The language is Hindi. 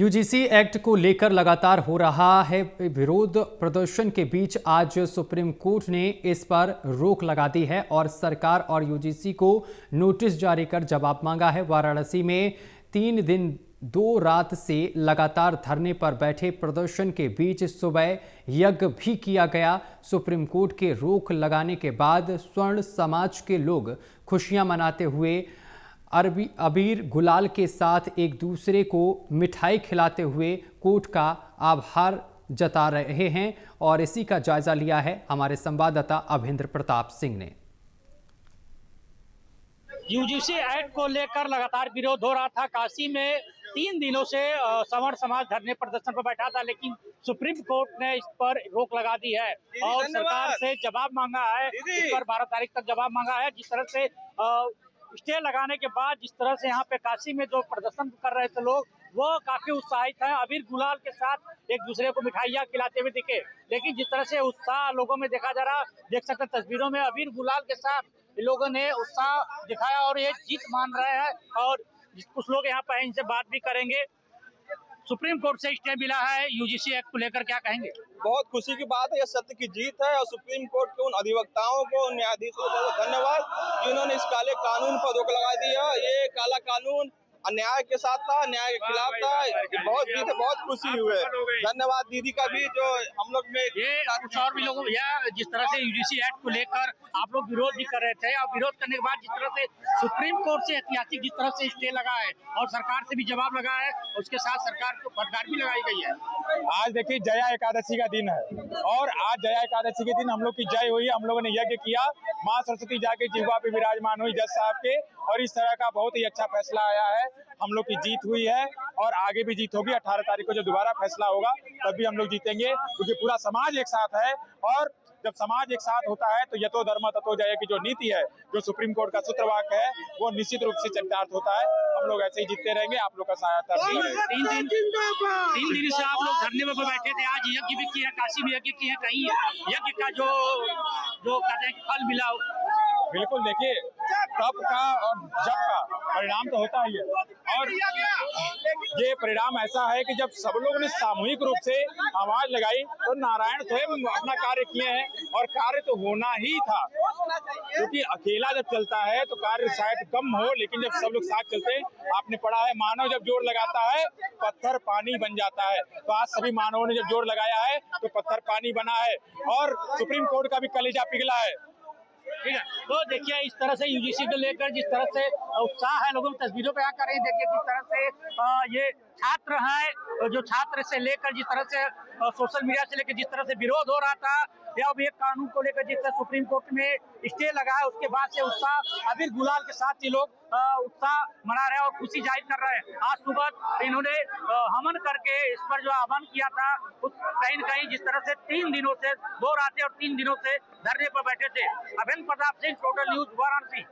यूजीसी एक्ट को लेकर लगातार हो रहा है विरोध प्रदर्शन के बीच आज सुप्रीम कोर्ट ने इस पर रोक लगा दी है और सरकार और यूजीसी को नोटिस जारी कर जवाब मांगा है। वाराणसी में 3 दिन 2 रात से लगातार धरने पर बैठे प्रदर्शन के बीच सुबह यज्ञ भी किया गया। सुप्रीम कोर्ट के रोक लगाने के बाद स्वर्ण समाज के लोग खुशियां मनाते हुए अबीर गुलाल के साथ एक दूसरे को मिठाई खिलाते हुए कोर्ट का आभार जता रहे हैं और इसी का जायजा लिया है हमारे संवाददाता अभेंद्र प्रताप सिंह ने। यूजीसी एक्ट को लेकर लगातार विरोध हो रहा था। काशी में 3 दिनों से सवर्ण समाज धरने प्रदर्शन पर बैठा था, लेकिन सुप्रीम कोर्ट ने इस पर रोक लगा दी है और सरकार से जवाब मांगा है। इस पर 12 तारीख तक जवाब मांगा है। जिस तरह से स्टे लगाने के बाद जिस तरह से यहाँ पे काशी में जो प्रदर्शन कर रहे थे लोग, वो काफी उत्साहित हैं। अबीर गुलाल के साथ एक दूसरे को मिठाइयाँ खिलाते हुए दिखे, लेकिन जिस तरह से उत्साह लोगों में देखा जा रहा, देख सकते हैं तस्वीरों में अबीर गुलाल के साथ लोगों ने उत्साह दिखाया और ये जीत मान रहे हैं। और कुछ लोग यहाँ पे इनसे बात भी करेंगे। सुप्रीम कोर्ट से स्टे मिला है यूजीसी एक्ट को लेकर, क्या कहेंगे? बहुत खुशी की बात है, यह सत्य की जीत है और सुप्रीम कोर्ट के उन अधिवक्ताओं को, उन न्यायाधीशों को धन्यवाद जिन्होंने इस काले कानून पर रोक लगा दिया। ये काला कानून अन्याय के साथ था, न्याय के खिलाफ था। बहुत जीत है, बहुत खुशी हुई है। धन्यवाद दीदी का भी जो हम लोग में ये कुछ और भी लोगों या जिस तरह से यूजीसी एक्ट को लेकर आप लोग विरोध भी कर रहे थे और विरोध करने के बाद जिस तरह से सुप्रीम कोर्ट से ऐतिहासिक जिस तरह से स्टे लगा है और सरकार से भी जवाब लगा है, उसके साथ सरकार को फटकार भी लगाई गई है। आज देखिए जया एकादशी का दिन है और आज जया एकादशी के दिन हम लोग की जय हुई। हम लोगों ने यज्ञ किया, माँ सरस्वती जाके जिह्वा पे विराजमान हुई जज साहब के, और इस तरह का बहुत ही अच्छा फैसला आया है। हम लोग की जीत हुई है और आगे भी जीत होगी। 18 तारीख को जो दोबारा फैसला होगा तब भी हम लोग जीतेंगे, क्योंकि पूरा समाज एक साथ है। और जब समाज एक साथ होता है तो यतो धर्म ततो जय की जो नीति है, जो सुप्रीम कोर्ट का सूत्रवाक्य है, वो निश्चित रूप से चरितार्थ होता है। हम लोग ऐसे ही जीतते रहेंगे, आप लोग का सहायता। 3 दिन से आप लोग धरने पर बैठे थे, आज यज्ञ भी किया, काशी में यज्ञ किया, कहीं यज्ञ का जो कहते हैं फल मिला? बिल्कुल, देखिए तप का और जप का परिणाम तो होता ही है, और ये परिणाम ऐसा है कि जब सब लोगों ने सामूहिक रूप से आवाज लगाई तो नारायण स्वयं अपना कार्य किए हैं। और कार्य तो होना ही था, क्योंकि अकेला जब चलता है तो कार्य शायद कम हो, लेकिन जब सब लोग साथ चलते हैं, आपने पढ़ा है मानव जब जोर लगाता है पत्थर पानी बन जाता है। तो आज सभी मानवों ने जब जोर लगाया है तो पत्थर पानी बना है और सुप्रीम कोर्ट का भी कलेजा पिघला है। ठीक है, तो देखिए इस तरह से यूजीसी को लेकर जिस तरह से उत्साह है लोगों की, तस्वीरों पे आकर देखिए किस तरह से ये छात्र हैं, जो छात्र से लेकर जिस तरह से सोशल मीडिया से लेकर जिस तरह से विरोध हो रहा था, या अब एक कानून को लेकर जिस तरह सुप्रीम कोर्ट में स्टे लगा है, उसके बाद से उत्साह अबीर गुलाल के साथ ये लोग उत्साह मना रहे हैं और खुशी जाहिर कर रहे हैं। आज सुबह इन्होंने हवन करके इस पर जो हवन किया था, उस कहीं न कहीं जिस तरह से 3 दिनों से 2 रातें और 3 दिनों से धरने पर बैठे थे। अभेंद्र प्रताप सिंह, टोटल न्यूज, वाराणसी।